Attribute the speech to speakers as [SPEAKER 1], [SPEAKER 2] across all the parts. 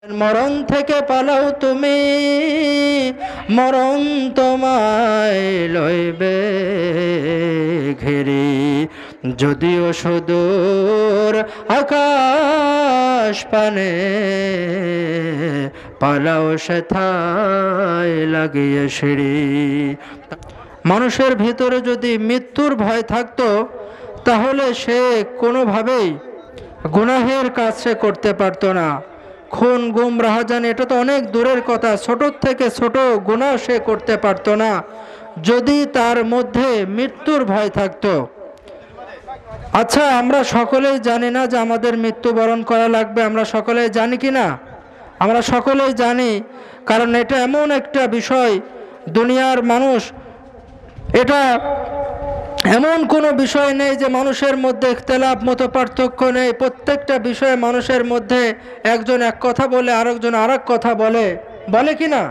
[SPEAKER 1] মরণ থেকে পালাও তুমি, মরণ তোমায় লইবে ঘেরে। যদিও সুদূর আকাশ পানে, পালাও সেথায় লাগিয়ে সিঁড়ি। মানুষের ভিতরে যদি মৃত্যুর ভয় থাকতো, তাহলে সে কোনোভাবেই গুনাহের কাজ সে করতে পারতো না। খুন, গুম, রাহাজানি এটা তো অনেক দূরের কথা, ছোট থেকে ছোট গুনাহ সে করতে পারতো না, যদি তার মধ্যে মৃত্যুর ভয় থাকতো। আচ্ছা, আমরা সকলেই জানি না যে আমাদের মৃত্যুবরণ করা লাগবে? আমরা সকলেই জানি কি না? আমরা সকলেই জানি, কারণ এটা এমন একটা বিষয়, দুনিয়ার মানুষ, এটা এমন কোনো বিষয় নেই যে মানুষের মধ্যে ইখতিলাফ, মত পার্থক্য নেই। প্রত্যেকটা বিষয়ে মানুষের মধ্যে একজন এক কথা বলে, আরেকজন আরেক কথা বলে, বলে কি না?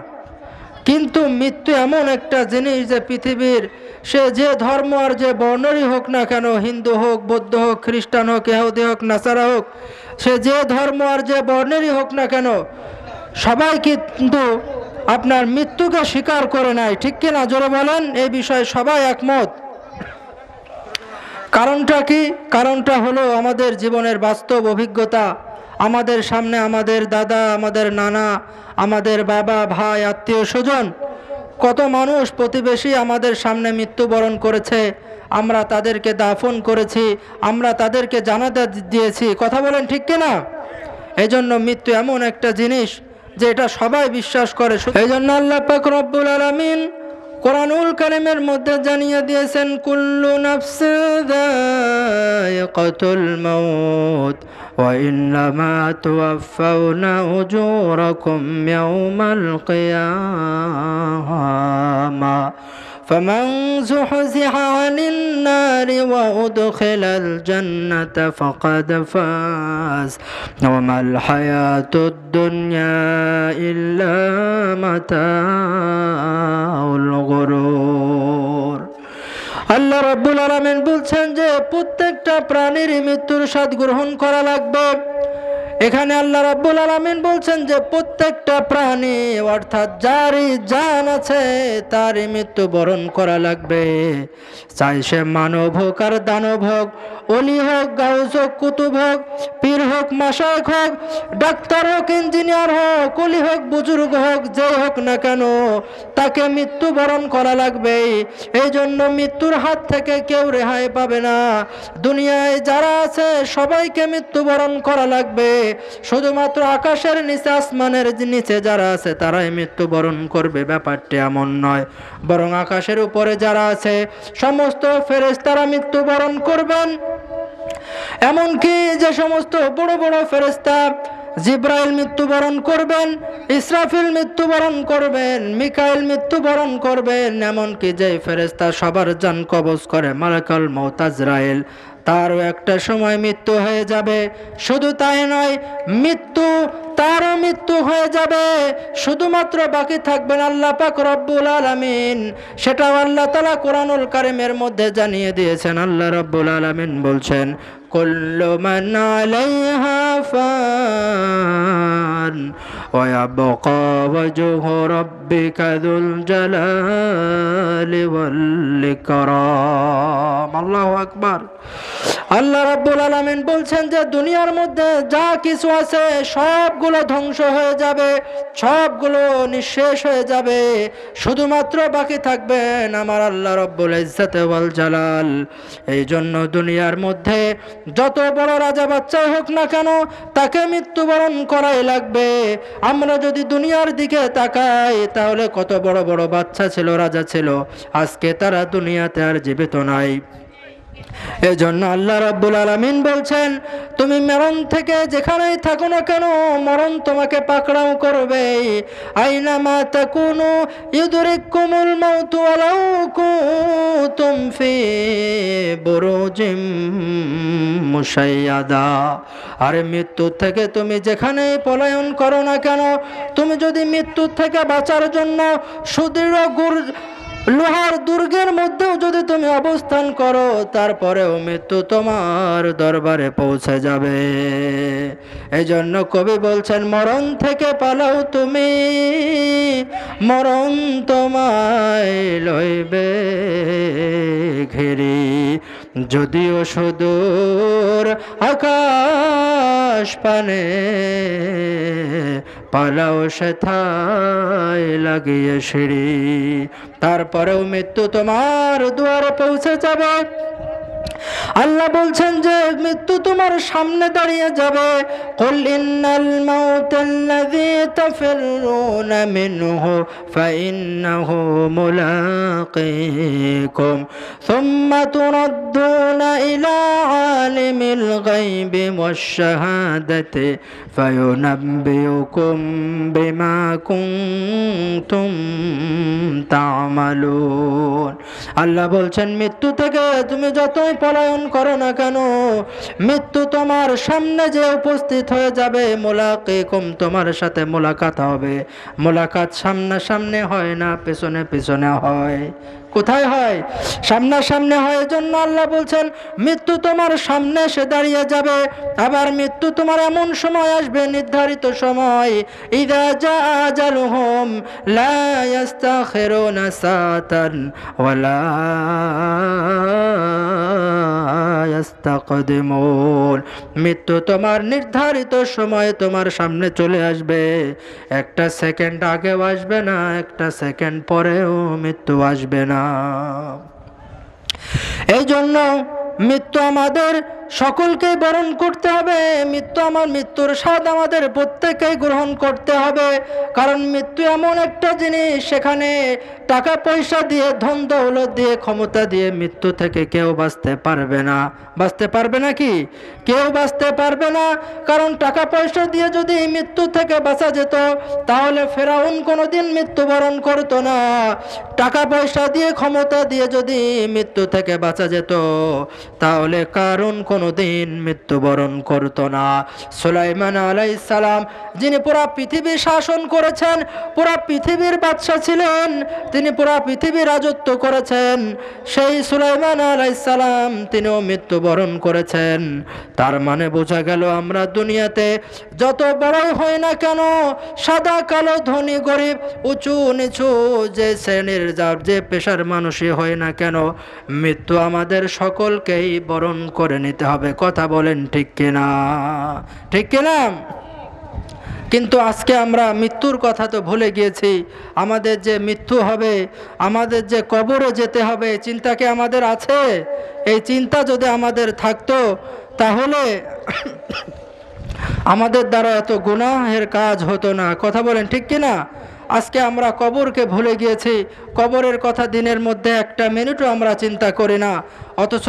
[SPEAKER 1] কিন্তু মৃত্যু এমন একটা জিনিস যে পৃথিবীর সে যে ধর্ম আর যে বর্ণেরই হোক না কেন, হিন্দু হোক, বৌদ্ধ হোক, খ্রিস্টান হোক, ইহুদি হোক, নাসারা হোক, সে যে ধর্ম আর যে বর্ণেরই হোক না কেন, সবাই কিন্তু আপনার মৃত্যুকে স্বীকার করে নেয়, ঠিক কিনা? জোরে বলেন, এই বিষয়ে সবাই একমত। কারণটা কি? কারণটা হলো আমাদের জীবনের বাস্তব অভিজ্ঞতা। আমাদের সামনে আমাদের দাদা, আমাদের নানা, আমাদের বাবা, ভাই, আত্মীয় স্বজন, কত মানুষ প্রতিবেশী আমাদের সামনে মৃত্যুবরণ করেছে। আমরা তাদেরকে দাফন করেছি, আমরা তাদেরকে জানাজা দিয়েছি। কথা বলেন, ঠিক কিনা? এই জন্য মৃত্যু এমন একটা জিনিস যে এটা সবাই বিশ্বাস করে। এই জন্য আল্লাহ পাক রব্বুল আলামিন কোরআনুল কারীমের মধ্যে জানিয়ে দিয়েছেন, কুল্লু নাফসিন যায়িকাতুল মাউত ওয়া ইন্নামা তুওয়াফাউনা উজুরাকুম ইয়াওমাল কিয়ামাহ فمن زحزح عن النار وأدخل الجنة فقد فاز وما الحياة الدنيا إلا متاع الغرور। আল্লাহ রাব্বুল আলামিন বলছেন যে প্রত্যেকটা প্রাণীর মৃত্যুর স্বাদ গ্রহণ করা লাগবে। এখানে আল্লাহ রাব্বুল আলামিন বলছেন যে প্রত্যেকটা প্রাণী, অর্থাৎ যারই জান আছে, তারই মৃত্যু বরণ করা লাগবে। চাই সে মানব হোক আর দানব হোক, অলি হোক, গাউস হোক, কুতুব হোক, পীর হোক, মাশায়েখ হোক, ডাক্তার হোক, ইঞ্জিনিয়ার হোক, অলি হোক, বুজুর্গ হোক, যে হোক না কেন, তাকে মৃত্যু বরণ করা লাগবে। এই জন্য মৃত্যুর হাত থেকে কেউ রেহাই পাবে না। দুনিয়ায় যারা আছে সবাইকে মৃত্যু বরণ করা লাগবে। শুধুমাত্র আকাশের নিচে, আসমানের নিচে যারা আছে তারাই মৃত্যুবরণ করবে, ব্যাপারটি এমন নয়। বরং আকাশের উপরে যারা আছে সমস্ত ফেরেশতারা মৃত্যুবরণ করবেন। এমনকি যে সমস্ত বড় বড় ফেরেশতা, জিব্রাইল মৃত্যুবরণ করবেন, ইসরাফিল মৃত্যুবরণ করবেন, মিকাইল মৃত্যুবরণ করবেন। এমনকি যে ফেরেশতা সবার জান কবজ করে, মালাকুল মউত আজরাইল, তারও একটা সময় মৃত্যু হয়ে যাবে। শুধু তাই নয়, তারও মৃত্যু হয়ে যাবে। শুধুমাত্র বাকি থাকবেন আল্লাহ পাক রব্বুল আলামিন। সেটাও আল্লাহ তাআলা কোরআনুল কারীমের মধ্যে জানিয়ে দিয়েছেন। আল্লাহ রব্বুল আলামিন বলছেন, কুল্লু মান আলাইহা ফান ওয়া ইয়াবকা ওয়াজহু রাব্বিকা যুল জালালি ওয়াল ইকরাম। আল্লাহু আকবার। আল্লাহ রাব্বুল আলামিন বলছেন যে দুনিয়ার মধ্যে যা কিছু আছে সবগুলো ধ্বংস হয়ে যাবে, সবগুলো নিঃশেষ হয়ে যাবে। শুধুমাত্র বাকি থাকবেন আমার আল্লাহ রব্বুল ইজ্জত ওয়াল জালাল। এই জন্য দুনিয়ার মধ্যে যত বড় রাজা বাচ্চাই হোক না কেন, তাকে মৃত্যুবরণ করাই লাগবে। আমরা যদি দুনিয়ার দিকে তাকাই, তাহলে কত বড় বড় বাচ্চা ছিল, রাজা ছিল, আজকে তারা দুনিয়াতে আর জীবিত নাই। এজন্য আল্লাহ রাব্বুল আলামিন বলছেন, তুমি মরণ থেকে যেখানেই থাকো না কেন, মরণ তোমাকে পাকড়াও করবে। আইনামা তাকুনু ইউদরিকুমুল মাউত ওয়ালাউ কুনতুম ফি বুরুজিম মুশাইয়াদা। আর মৃত্যু থেকে তুমি যেখানেই পলায়ন করো না কেন, তুমি যদি মৃত্যু থেকে বাঁচার জন্য সুদৃঢ় লোহার দুর্গের মধ্যেও যদি তুমি অবস্থান করো, তারপরেও মৃত্যু তোমার দরবারে পৌঁছে যাবে। এজন্য কবি বলছেন, মরণ থেকে পালাও তুমি, মরণ তোমায় লইবে ঘেরি। যদিও সুদূর আকাশ পানে, পালাও সেথায় লাগিয়ে সিঁড়ি। তারপরেও মৃত্যু তোমার দুয়ারে পৌঁছে যাবে। আল্লাহ বলছেন যে মৃত্যু তোমার সামনে দাঁড়িয়ে যাবে। কুল ইন্নাল মাউতাল্লাযী তাফিররুনা মিনহু ফাইন্নাহু মুলাকীকুম সুম্মা তুরাদ্দুনা ইলা আলিমিল গায়বি ওয়াশ-শাহাদাতি ফায়ুনাব্বিউকুম বিমা কুনতুম তা'মালুন। আল্লাহ বলছেন, মৃত্যু থেকে তুমি যতই পলায়ন করো না কেন, মৃত্যু তোমার সামনে যে উপস্থিত হয়ে যাবে। মুলাকীকুম, তোমার সাথে মোলাকাত হবে। মোলাকাত সামনাসামনি হয় না, পেছনে পেছনে হয়। কোথায় হয়? সামনাসামনি হয়। এজন্য আল্লাহ বলছেন মৃত্যু তোমার সামনে এসে দাঁড়িয়ে যাবে। আবার মৃত্যু তোমার এমন সময় আসবে, নির্ধারিত সময়, ইযা জা আজালুহুম লা ইস্তাখিরুনা সাআতান ওয়ালা ইস্তাকদিমুন। মৃত্যু তোমার নির্ধারিত সময়ে তোমার সামনে চলে আসবে। একটা সেকেন্ড আগেও আসবে না, একটা সেকেন্ড পরেও মৃত্যু আসবে না। এই জন্য মৃত্যু আমাদের সকলকে বরণ করতে হবে। মৃত্যুর স্বাদ আমাদের প্রত্যেকেই গ্রহণ করতে হবে। কারণ মৃত্যু এমন একটা জিনিস, সেখানে টাকা পয়সা দিয়ে, ধন দৌলত দিয়ে, ক্ষমতা দিয়ে মৃত্যু থেকে কেউ বাঁচতে পারবে না। বাঁচতে পারবে না কি? কেউ বাঁচতে পারবে না। কারণ টাকা পয়সা দিয়ে যদি মৃত্যু থেকে বাঁচা যেত, তাহলে ফেরাউন কোনোদিন মৃত্যুবরণ করতো না। টাকা পয়সা দিয়ে, ক্ষমতা দিয়ে যদি মৃত্যু থেকে বাঁচা যেত, তাহলে কারণ কোনোদিন মৃত্যুবরণ করতো না। সুলাইমান আলাইহিস সালাম, যিনি পুরা পৃথিবী শাসন করেছেন, পুরা পৃথিবীর বাদশা ছিলেন, তিনি পুরা পৃথিবী রাজত্ব করেছেন, সেই সুলাইমান আলাইহিস সালাম তিনিও মৃত্যুবরণ করেছেন। তার মানে বোঝা গেল, আমরা দুনিয়াতে যত বড়ই হই না কেন, সাদা কালো, ধনী গরিব, উঁচু নিচু, যে শ্রেণীর যে পেশার মানুষই হয় না কেন, মৃত্যু আমাদের সকলকেই বরণ করে নিতে হবে। কথা বলেন ঠিক কিনা? ঠিক কিনা? কিন্তু আজকে আমরা মৃত্যুর কথা তো ভুলে গিয়েছি। আমাদের যে মৃত্যু হবে, আমাদের যে কবরে যেতে হবে, চিন্তা কি আমাদের আছে? এই চিন্তা যদি আমাদের থাকতো, তাহলে আমাদের দ্বারা এত গুনাহের কাজ হতো না। কথা বলেন ঠিক কিনা? আজকে আমরা কবরকে ভুলে গিয়েছি। কবরের কথা দিনের মধ্যে একটা মিনিটও আমরা চিন্তা করি না। অথচ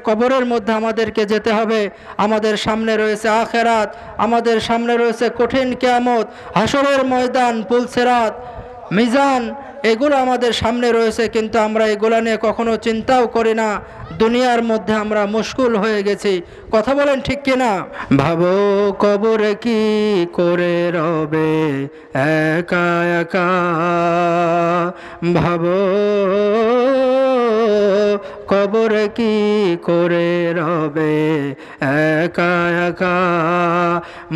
[SPEAKER 1] কবরের মধ্যে আমাদেরকে যেতে হবে। আমাদের সামনে রয়েছে আখেরাত, আমাদের সামনে রয়েছে কঠিন কিয়ামত, হাসরের ময়দান, পুলসিরাত, মিজান, এগুলো আমাদের সামনে রয়েছে। কিন্তু আমরা এগুলো নিয়ে কখনো চিন্তাও করি না। দুনিয়ার মধ্যে আমরা মুশকুল হয়ে গেছি। কথা বলেন ঠিক কিনা? ভাবো কবরে কি করে রবে একা একা, ভাবো কবরে কি করে রবে একা একা।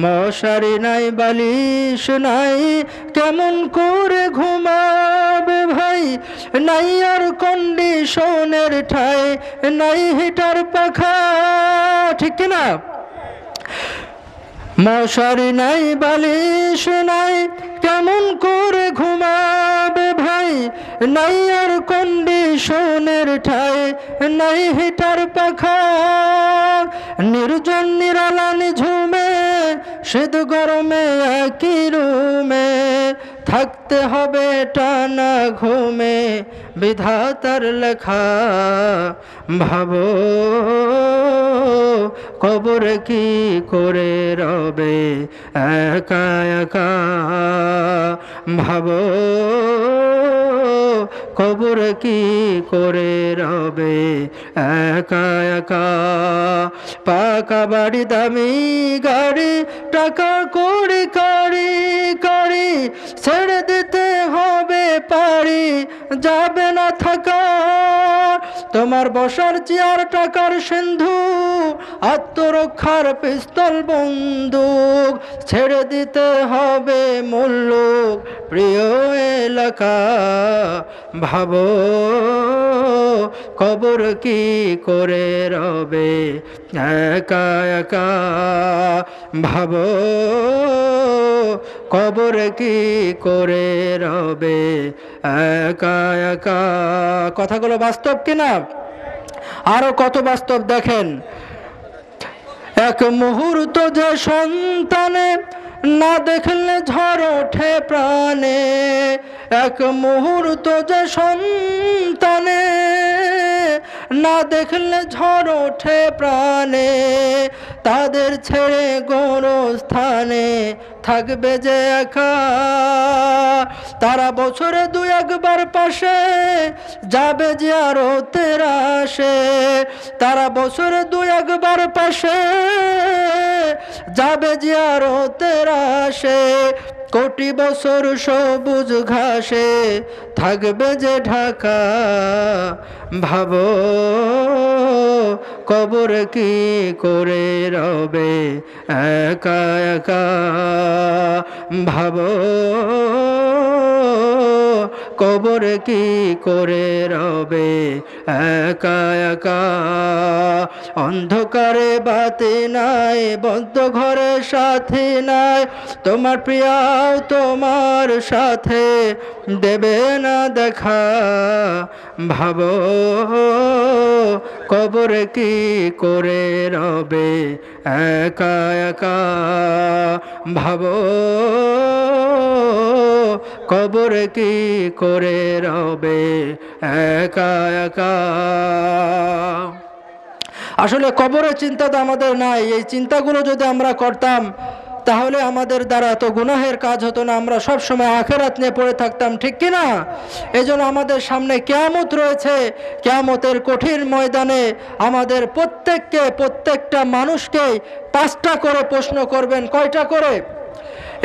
[SPEAKER 1] মশারি নাই, বালিশ নাই, কেমন করে ঘুমাবে ভাই? নাই আর কন্ডিশনের ঠাই, নাই হিটার পাখা। ঠিক কিনা? মশারি নাই, বালিশ নাই, কেমন করে ঘুমাবে ভাই? নাই আর কন্ডিশনের ঠাই, নাই হিটার পাখা। নির্জন নিরালা নিঝুমে, শীত গরমে একই রুমে, থাকতে হবে টানা ঘুমে, বিধাতার লেখা। ভাবো কবরে কি করে রবে একা একা, ভাবো কবরে কি করে রবে একা একা। পাকা বাড়ি, দামি গাড়ি, টাকা কড়ি কারি কারি, ছেড়ে দিতে হবে পারি যাবে না থাকা, তোমার বসার চেয়ার টাকার সিন্ধু, আত্মরক্ষার পিস্তল বন্দুক, ছেড়ে দিতে হবে মুল্লুক প্রিয় এলাকা। ভাবো কবর কি করে রবে একা একা, ভাবো কবর কি করে রবে একা একা। কথাগুলো বাস্তব কিনা? আরো কত বাস্তব দেখেন। এক মুহূর্ত যে সন্তানে না দেখলে ঝড় ওঠে প্রাণে, এক মুহূর্ত যে সন্তানে না দেখলে ঝড় ওঠে প্রাণে, তাদের ছেড়ে গোরস্থানে থাকবে যে একা। তারা বছরে দু একবার পাশে যাবে যে আরো তেরাশে, তারা বছরে দু একবার পাশে যাবে যে আরো তেরাশে, কোটি বছর সবুজ ঘাসে থাকবে যে ঢাকা। ভাবো কবর কি করে রবে একা একা, ভাবো কবর কি করে রবে একা একা। অন্ধকারে বাতি নাই, বদ্ধ ঘরে সাথী নাই, তোমার প্রিয়াও তোমার সাথে দেবে না দেখা। ভাবো কবর কি করে রবে একা একা, ভাবো কবর কি করে রবে একা একা। আসলে কবরের চিন্তা তো আমাদের নাই। এই চিন্তাগুলো যদি আমরা করতাম তাহলে আমাদের দ্বারা তো গুনাহের কাজ হতো না, আমরা সব সময় আখিরাত নিয়ে পড়ে থাকতাম, ঠিক কি না? এজন্য আমাদের সামনে কিয়ামত রয়েছে। কিয়ামতের কঠিন ময়দানে আমাদের প্রত্যেককে, প্রত্যেকটা মানুষকে 5টা করে প্রশ্ন করবেন। কয়টা করে?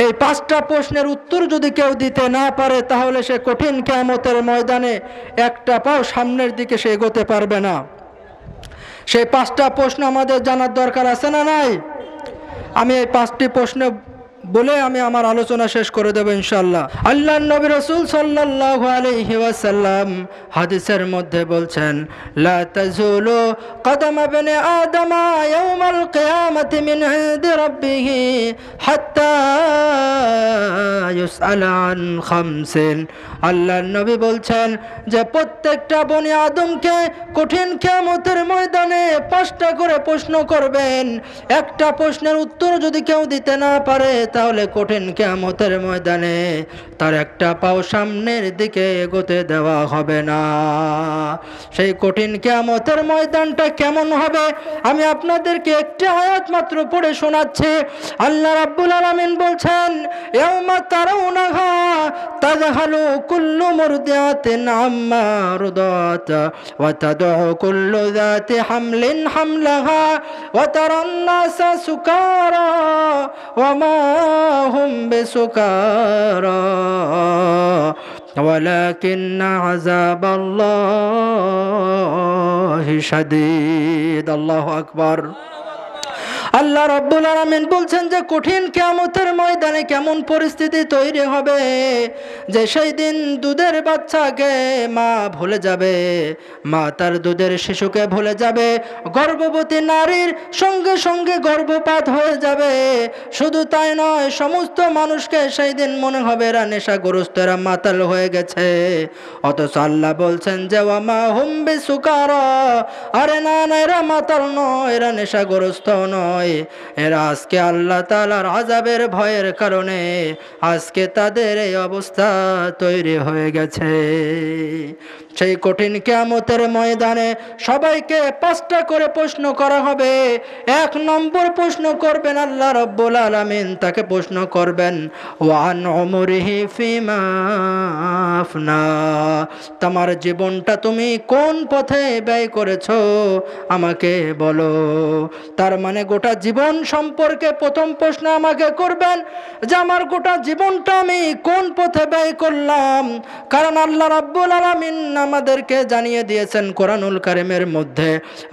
[SPEAKER 1] এই 5টা প্রশ্নের উত্তর যদি কেউ দিতে না পারে তাহলে সে কঠিন কিয়ামতের ময়দানে একটা পাও সামনের দিকে সে এগোতে পারবে না। সেই 5টা প্রশ্ন আমাদের জানার দরকার আছে না নাই? আমি এই 5টি প্রশ্ন বলে আমি আমার আলোচনা শেষ করে দেব ইনশাআল্লাহ। আল্লাহর নবী রাসূল সাল্লাল্লাহু আলাইহি ওয়াসাল্লাম হাদিসের মধ্যে বলছেন, লা তাজুলু কদম ইবনে আদম ইয়াউমাল কিয়ামাতি মিন ইনদি রাব্বিহ হাত্তা ইউসআল আন খামসিন। আল্লাহর নবী বলছেন যে প্রত্যেকটা বনি আদমকে কঠিন কিয়ামতের ময়দানে 5টা করে প্রশ্ন করবেন। একটা প্রশ্নের উত্তর যদি কেউ দিতে না পারে তাহলে কঠিন কিয়ামতের ময়দানে তার একটা পাও সামনের দিকে এগোতে দেওয়া হবে না। সেই কঠিন কিয়ামতের ময়দানটা কেমন হবে আমি আপনাদেরকে একটি আয়াত মাত্র পড়ে শোনাচ্ছি। আল্লাহ রাব্বুল আলামিন বলছেন, ইয়াউমা তারাউনাহা তাযহালু কুল্লু মুরদিআতিন আম্মা রুদাত ওয়া তাদউ কুল্লু যাতি হামলিন হামলাহা ওয়া তারান নাসা সুকারা ওয়া মা হুম বিসুকারা ওয়ালাকিন্না আযাবাল্লাহি শাদীদ। আল্লাহু আকবার। আল্লাহ রাব্বুল আলামিন বলছেন যে কঠিন কিয়ামতের ময়দানে কেমন পরিস্থিতি তৈরি হবে, যে সেই দিন দুধের বাচ্চাকে মা ভুলে যাবে, মা তার দুধের শিশুকে ভুলে যাবে, গর্ভবতী নারীর সঙ্গে সঙ্গে গর্ভপাত হয়ে যাবে। শুধু তাই নয়, সমস্ত মানুষকে সেই দিন মনে হবে এরা নেশাগ্রস্ত, এরা মাতাল হয়ে গেছে। অথচ আল্লাহ বলছেন যে ওয়া মা হুম বিসুকারা, আরে না না, এরা মাতাল নয়, এরা নেশাগ্রস্ত নয়, এরা আজকে আল্লাহ তাআলার আযাবের ভয়ের কারণে আজকে তাদের এই অবস্থা তৈরি হয়ে গেছে। সেই কঠিন কিয়ামতের ময়দানে সবাইকে 5টা করে প্রশ্ন করা হবে। 1 নম্বর প্রশ্ন করবেন আল্লাহ রাব্বুল আলামিন, তাকে প্রশ্ন করবেন ওয়ান উমরিহি ফিমা আফনা, তোমার জীবনটা তুমি কোন পথে ব্যয় করেছো আমাকে বলো। তার মানে গোটা জীবন সম্পর্কে প্রথম প্রশ্ন আমাকে করবেন যে আমার গোটা জীবনটা আমি কোন পথে ব্যয় করলাম। কারণ আল্লাহ রাব্বুল আলামিন আমাদেরকে জানিয়ে দিয়েছেন কোরআনুল কারীমের মধ্যে,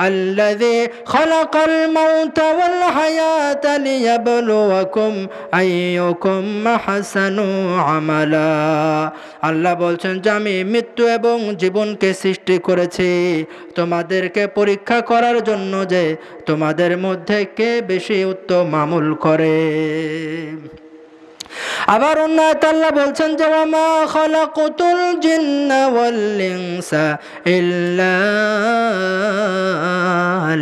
[SPEAKER 1] আল্লাযী খালাকাল মাউতা ওয়াল হায়াতা লিয়াবলুয়াকুম আইয়ুকুম আহসানু আমালা। আল্লাহ বলছেন যে আমি মৃত্যু এবং জীবনকে সৃষ্টি করেছি তোমাদেরকে পরীক্ষা করার জন্য, যে তোমাদের মধ্যে কে বেশি উত্তম আমল করে। আবার অন্য আয়াতে আল্লাহ বলছেন যে ওয়ামা খালাকুতুল জিন্না ওয়াল ইনসা ইল্লা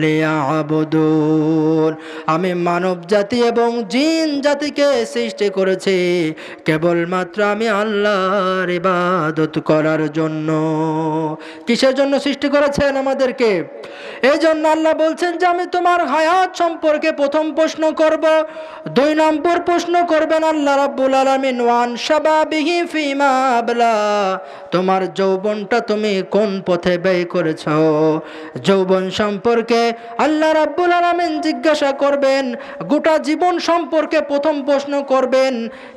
[SPEAKER 1] লিয়াবুদুন, আমি মানব জাতি এবং জিন জাতিকে সৃষ্টি করেছি কেবলমাত্র আমি আল্লাহর ইবাদত করার জন্য। কিসের জন্য সৃষ্টি করেছেন আমাদেরকে? এই জন্য আল্লাহ বলছেন যে আমি তোমার হায়াত সম্পর্কে প্রথম প্রশ্ন করব। 2 নম্বর প্রশ্ন করবেন আল্লাহ রাব্বুল আলামিন ওয়ান শাবাবিহি ফিমা আবলা, তোমার যৌবনটা তুমি কোন পথে ব্যয় করেছো। যৌবন সম্পর্কে আল্লাহ রাব্বুল আলামিন জিজ্ঞাসা করবেন, গোটা জীবন সম্পর্কে প্রথম প্রশ্ন করবেন।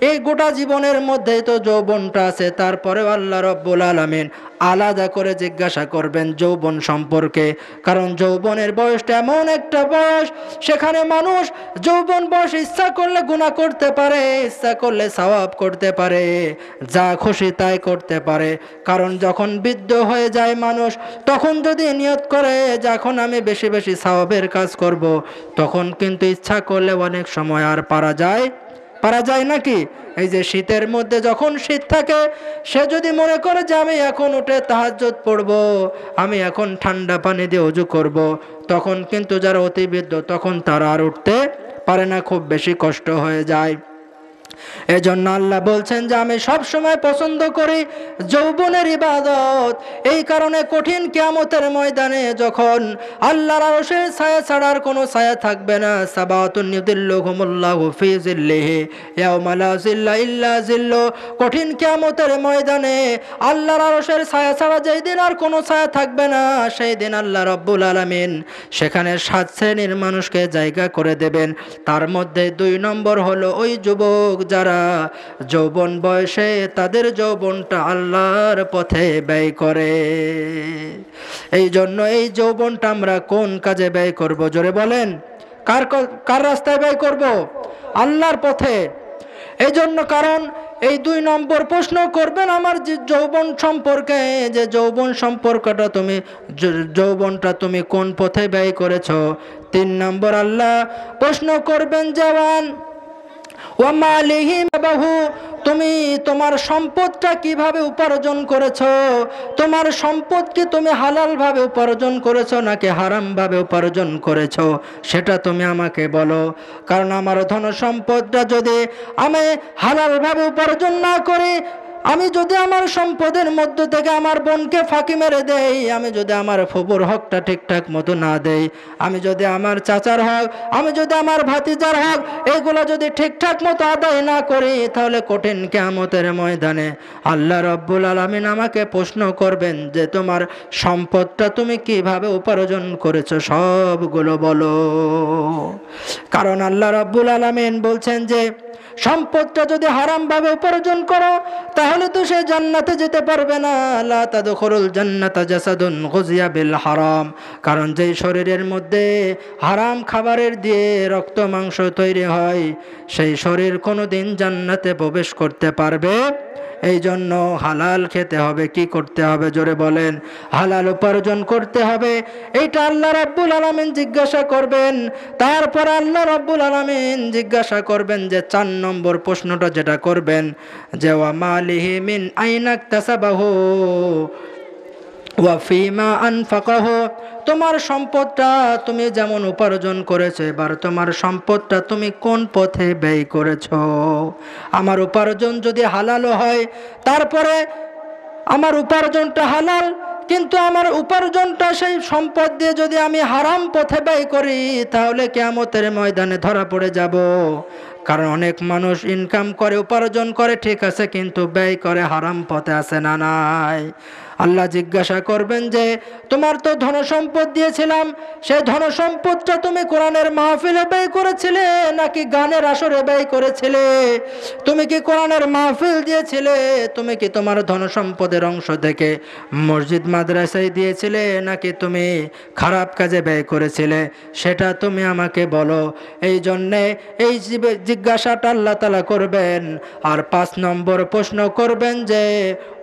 [SPEAKER 1] এই গোটা জীবনের মধ্যে তো যৌবনটা আছে, তারপরেও আল্লাহ রাব্বুল আলামিন আলাদা করে জিজ্ঞাসা করবেন যৌবন সম্পর্কে। কারণ যৌবনের বয়সটা এমন একটা বয়স, সেখানে মানুষ যৌবন বয়স ইচ্ছা করলে গুনাহ করতে পারে, ইচ্ছা করলে সওয়াব করতে পারে, যা খুশি তাই করতে পারে। কারণ যখন বৃদ্ধ হয়ে যায় মানুষ, তখন যদি নিয়ত করে যখন আমি বেশি বেশি সওয়াবের কাজ করব, তখন কিন্তু ইচ্ছা করলে অনেক সময় আর পারা যায় নাকি? এই যে শীতের মধ্যে যখন শীত থাকে, সে যদি মনে করে যে আমি এখন উঠে তাহাজ্জুদ পড়ব, আমি এখন ঠান্ডা পানি দিয়ে ওযু করব, তখন কিন্তু যারা অতি বৃদ্ধ তখন তারা আর উঠতে পারে না, খুব বেশি কষ্ট হয়ে যায়। এজন্য আল্লাহ বলছেন যে আমি সব সময় পছন্দ করি যৌবনের ইবাদত। এই কারণে কঠিন কিয়ামতের ময়দানে যখন আল্লাহর আরশের ছায়া ছাড়ার কোনো ছায়া থাকবে না, সাবাতুন ইউদিল্লুহুমুল্লাহু ফি জিল্লিহি ইয়াওমা লা জিল্লা ইল্লা জিল্লু, কঠিন কিয়ামতের ময়দানে আল্লাহর আরশের ছায়া ছাড়া যেই দিন আর কোনো ছায়া থাকবে না, সেই দিন আল্লাহ রাব্বুল আলামিন সেখানে 7 শ্রেণীর মানুষকে জায়গা করে দেবেন। তার মধ্যে 2 নম্বর হলো ওই যুবক যারা যৌবন বয়সে তাদের যৌবনটা আল্লাহর পথে ব্যয় করে। এই জন্য এই যৌবনটা আমরা কোন কাজে ব্যয় করব? জোরে বলেন, কার রাস্তায় ব্যয় করব? আল্লাহর পথে। এই জন্য কারণ এই 2 নম্বর প্রশ্ন করবেন আমার যে যৌবন সম্পর্কে, যে যৌবন সম্পর্কটা তুমি যৌবনটা তুমি কোন পথে ব্যয় করেছো। 3 নম্বর আল্লাহ প্রশ্ন করবেন জওয়ান ওয়া মালিহি বাহু, তুমি তোমার সম্পদটা কিভাবে উপার্জন করেছো। তোমার সম্পদ কি তুমি হালাল ভাবে উপার্জন করেছো নাকি হারাম ভাবে উপার্জন করেছো, সেটা তুমি আমাকে বলো। কারণ আমার ধন সম্পদটা যদি আমি হালাল ভাবে উপার্জন না করি, আমি যদি আমার সম্পদের মধ্য থেকে আমার বোনকে ফাঁকি মেরে দেই, আমি যদি আমার ফুপুর হকটা ঠিকঠাক মতো না দেই, আমি যদি আমার চাচার হক, আমি যদি আমার ভাতিজার হক, এগুলো যদি ঠিকঠাক মতো আদায় না করি, তাহলে কঠিন কিয়ামতের ময়দানে আল্লাহ রাব্বুল আলামিন আমাকে প্রশ্ন করবেন যে তোমার সম্পদটা তুমি কিভাবে উপার্জন করেছো, সবগুলো বলো। কারণ আল্লাহ রাব্বুল আলামিন বলছেন যে সম্পদটা যদি হারাম ভাবে উপার্জন করো, তাহলে তো সে জান্নাতে যেতে পারবে না। লা তাদখুলুল জান্নাতা জাসাদুন গুযিয়া বিল হারাম, কারণ যেই শরীরের মধ্যে হারাম খাবারের দিয়ে রক্ত মাংস তৈরি হয়, সেই শরীর কোনোদিন জান্নাতে প্রবেশ করতে পারবে। এই জন্য হালাল খেতে হবে। কি করতে হবে? জোরে বলেন, হালাল উপার্জন করতে হবে। এইটা আল্লাহ রাব্বুল আলামিন জিজ্ঞাসা করবেন। তারপর আল্লাহ রাব্বুল আলামিন জিজ্ঞাসা করবেন যে 4 নম্বর প্রশ্নটা যেটা করবেন যে ওয়া মালিহি মিন আইনা ইকতাসাবাহু ওয়া ফিমা আনফাকাহু, তোমার সম্পদটা তুমি যেমন উপার্জন করেছো, এবার তোমার সম্পদটা তুমি কোন পথে ব্যয় করেছো। আমার উপার্জন যদি হালালও হয়, তারপরে আমার উপার্জনটা হালাল, কিন্তু আমার উপার্জনটা সেই সম্পদ দিয়ে যদি আমি হারাম পথে ব্যয় করি তাহলে কিয়ামতের ময়দানে ধরা পড়ে যাব। কারণ অনেক মানুষ ইনকাম করে উপার্জন করে ঠিক আছে, কিন্তু ব্যয় করে হারাম পথে, আছে না নাই? আল্লাহ জিজ্ঞাসা করবেন যে তোমার তো ধন সম্পদ দিয়েছিলাম, সেই ধন সম্পদটা তুমি কোরআনের মাহফিলে ব্যয় করেছিলে নাকি গানের আসরে ব্যয় করেছিলে? তুমি কি কোরআনের মাহফিল দিয়েছিলে? তুমি কি তোমার ধন সম্পদের অংশ থেকে মসজিদ মাদ্রাসায় দিয়েছিলে নাকি তুমি খারাপ কাজে ব্যয় করেছিলে? সেটা তুমি আমাকে বলো। এই জন্যে এই জিজ্ঞাসাটা আল্লাহ তাআলা করবেন। আর 5 নম্বর প্রশ্ন করবেন যে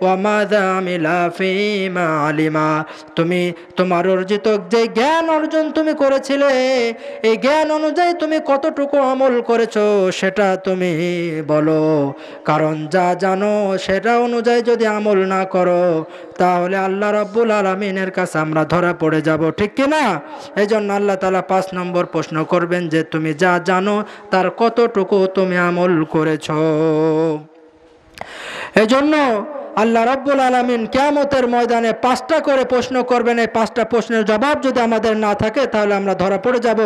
[SPEAKER 1] ওয়ামাযা আমিলা ফীমা আলিমা, তুমি তোমার অর্জিত যে জ্ঞান অর্জন তুমি করেছিলে এই জ্ঞান অনুযায়ী তুমি কতটুকু আমল করেছো সেটা তুমি বলো। কারণ যা জানো সেটা অনুযায়ী যদি আমল না করো তাহলে আল্লাহ রাব্বুল আলামিনের কাছে আমরা ধরা পড়ে যাব, ঠিক কি না? এই জন্য আল্লাহ তাআলা 5 নম্বর প্রশ্ন করবেন যে তুমি যা জানো তার কতটুকু তুমি আমল করেছো। এই জন্য আল্লাহ রাব্বুল আলামিন কিয়ামতের ময়দানে 5টা করে প্রশ্ন করবেন। এই 5টা প্রশ্নের জবাব যদি আমাদের না থাকে তাহলে আমরা ধরা পড়ে যাব।